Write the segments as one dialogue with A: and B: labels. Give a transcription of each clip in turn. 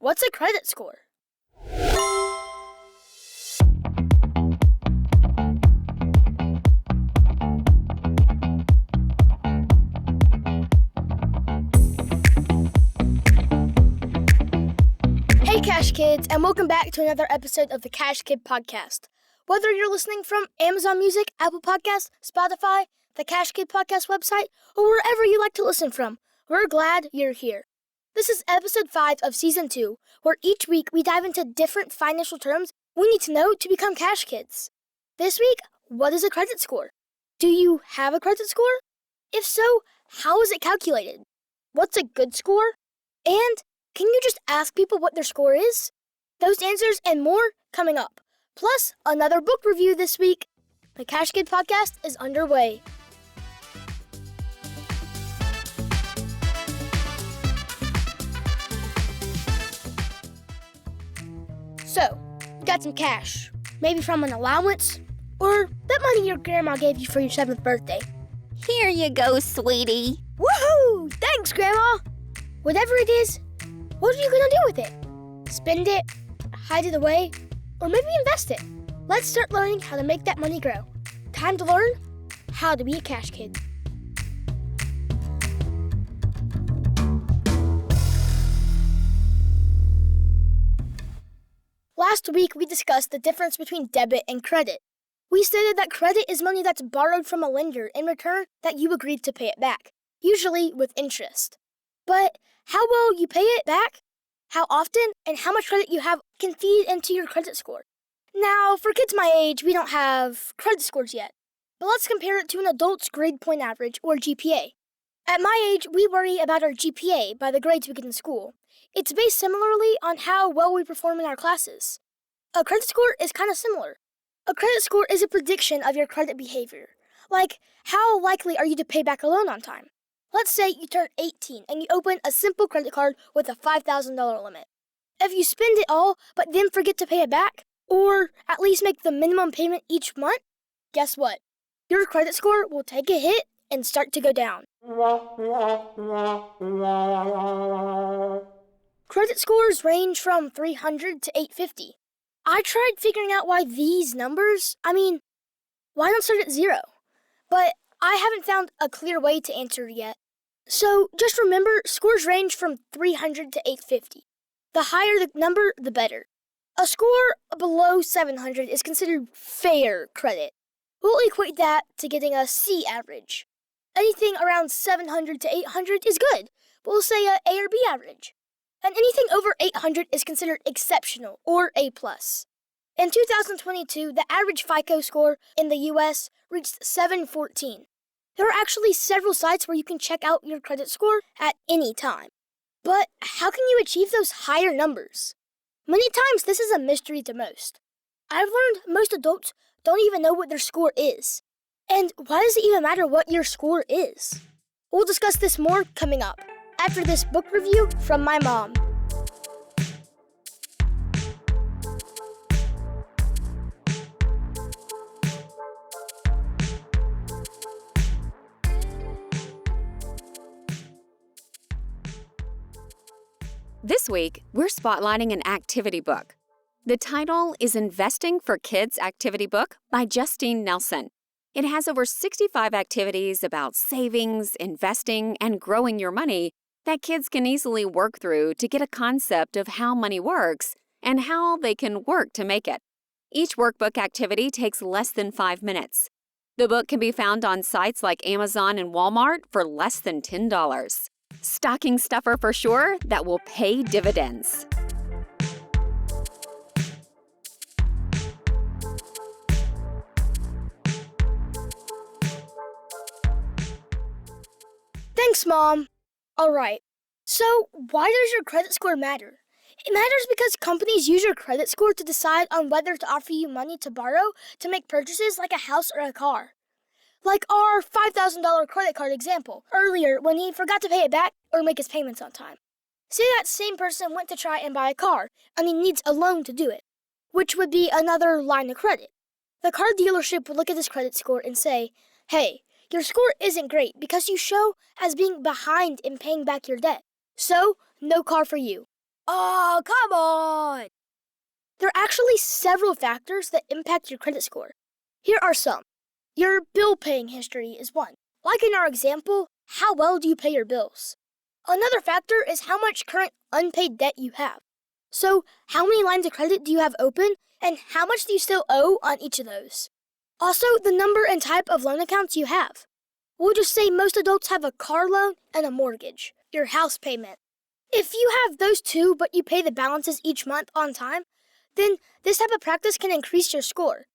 A: What's a credit score? Hey Cash Kids, and welcome back to another episode of the Cash Kid Podcast. Whether you're listening from Amazon Music, Apple Podcasts, Spotify, the Cash Kid Podcast website, or wherever you like to listen from, we're glad you're here. This is episode 5 of season 2, where each week we dive into different financial terms we need to know to become Cash Kids. This week, what is a credit score? Do you have a credit score? If so, how is it calculated? What's a good score? And can you just ask people what their score is? Those answers and more coming up. Plus, another book review this week. The Cash Kid Podcast is underway. So, you got some cash, maybe from an allowance, or that money your grandma gave you for your 7th birthday.
B: Here you go, sweetie.
A: Woohoo! Thanks, Grandma! Whatever it is, what are you gonna do with it? Spend it, hide it away, or maybe invest it? Let's start learning how to make that money grow. Time to learn how to be a cash kid. Last week, we discussed the difference between debit and credit. We stated that credit is money that's borrowed from a lender in return that you agreed to pay it back, usually with interest. But how well you pay it back, how often, and how much credit you have can feed into your credit score. Now, for kids my age, we don't have credit scores yet. But let's compare it to an adult's grade point average, or GPA. At my age, we worry about our GPA by the grades we get in school. It's based similarly on how well we perform in our classes. A credit score is kind of similar. A credit score is a prediction of your credit behavior. Like, how likely are you to pay back a loan on time? Let's say you turn 18 and you open a simple credit card with a $5,000 limit. If you spend it all but then forget to pay it back, or at least make the minimum payment each month, guess what? Your credit score will take a hit and start to go down. Credit scores range from 300 to 850. I tried figuring out why these numbers, why not start at 0? But I haven't found a clear way to answer yet. So just remember, scores range from 300 to 850. The higher the number, the better. A score below 700 is considered fair credit. We'll equate that to getting a C average. Anything around 700 to 800 is good. We'll say a A or B average. And anything over 800 is considered exceptional, or A+. In 2022, the average FICO score in the U.S. reached 714. There are actually several sites where you can check out your credit score at any time. But how can you achieve those higher numbers? Many times, this is a mystery to most. I've learned most adults don't even know what their score is. And why does it even matter what your score is? We'll discuss this more coming up, after this book review from my mom.
B: This week, we're spotlighting an activity book. The title is Investing for Kids Activity Book by Justine Nelson. It has over 65 activities about savings, investing, and growing your money that kids can easily work through to get a concept of how money works and how they can work to make it. Each workbook activity takes less than 5 minutes. The book can be found on sites like Amazon and Walmart for less than $10. Stocking stuffer for sure that will pay dividends.
A: Thanks, Mom. All right. So, why does your credit score matter? It matters because companies use your credit score to decide on whether to offer you money to borrow to make purchases like a house or a car. Like our $5,000 credit card example earlier when he forgot to pay it back or make his payments on time. Say that same person went to try and buy a car and he needs a loan to do it, which would be another line of credit. The car dealership would look at his credit score and say, hey, your score isn't great because you show as being behind in paying back your debt. So, no car for you. Oh, come on! There are actually several factors that impact your credit score. Here are some. Your bill paying history is one. Like in our example, how well do you pay your bills? Another factor is how much current unpaid debt you have. So, how many lines of credit do you have open, and how much do you still owe on each of those? Also, the number and type of loan accounts you have. We'll just say most adults have a car loan and a mortgage, your house payment. If you have those two but you pay the balances each month on time, then this type of practice can increase your score.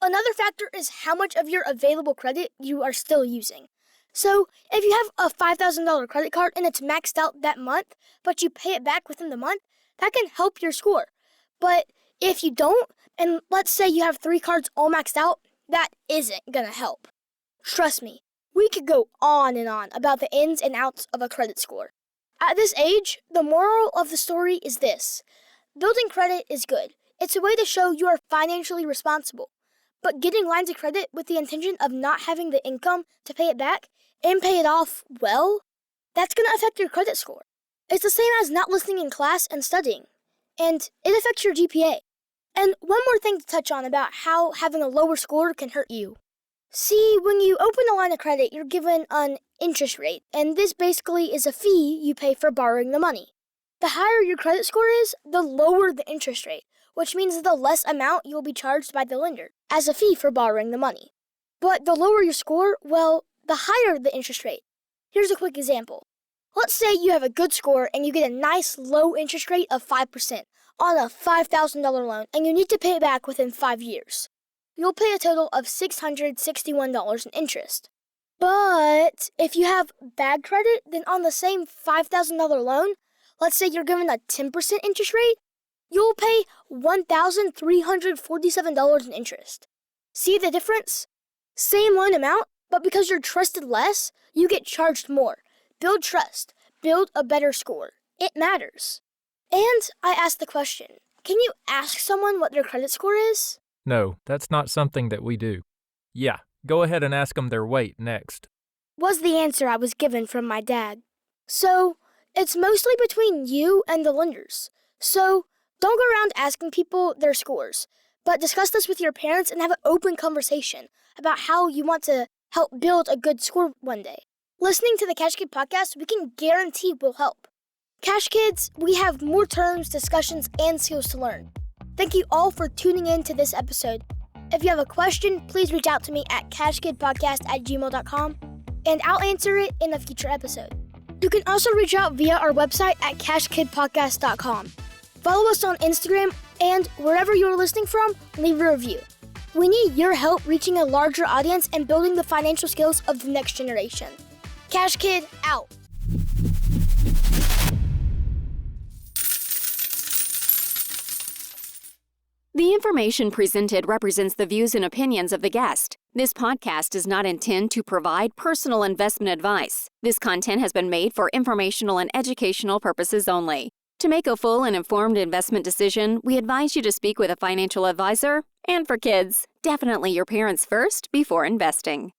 A: Another factor is how much of your available credit you are still using. So, if you have a $5,000 credit card and it's maxed out that month, but you pay it back within the month, that can help your score. But if you don't, and let's say you have 3 cards all maxed out, that isn't gonna help. Trust me, we could go on and on about the ins and outs of a credit score. At this age, the moral of the story is this. Building credit is good. It's a way to show you are financially responsible. But getting lines of credit with the intention of not having the income to pay it back and pay it off well, that's going to affect your credit score. It's the same as not listening in class and studying. And it affects your GPA. And one more thing to touch on about how having a lower score can hurt you. See, when you open a line of credit, you're given an interest rate, and this basically is a fee you pay for borrowing the money. The higher your credit score is, the lower the interest rate, which means the less amount you'll be charged by the lender as a fee for borrowing the money. But the lower your score, well, the higher the interest rate. Here's a quick example. Let's say you have a good score and you get a nice low interest rate of 5% on a $5,000 loan, and you need to pay it back within 5 years. You'll pay a total of $661 in interest. But if you have bad credit, then on the same $5,000 loan, let's say you're given a 10% interest rate, you'll pay $1,347 in interest. See the difference? Same loan amount, but because you're trusted less, you get charged more. Build trust. Build a better score. It matters. And I asked the question, can you ask someone what their credit score is?
C: No, that's not something that we do. Yeah, go ahead and ask them their weight next.
A: Was the answer I was given from my dad. So, it's mostly between you and the lenders. So, don't go around asking people their scores, but discuss this with your parents and have an open conversation about how you want to help build a good score one day. Listening to the Cash Kid podcast, we can guarantee will help. Cash Kids, we have more terms, discussions, and skills to learn. Thank you all for tuning in to this episode. If you have a question, please reach out to me at cashkidpodcast@gmail.com, and I'll answer it in a future episode. You can also reach out via our website at cashkidpodcast.com. Follow us on Instagram, and wherever you're listening from, leave a review. We need your help reaching a larger audience and building the financial skills of the next generation. Cash Kid, out.
B: The information presented represents the views and opinions of the guest. This podcast does not intend to provide personal investment advice. This content has been made for informational and educational purposes only. To make a full and informed investment decision, we advise you to speak with a financial advisor. And for kids, definitely your parents first before investing.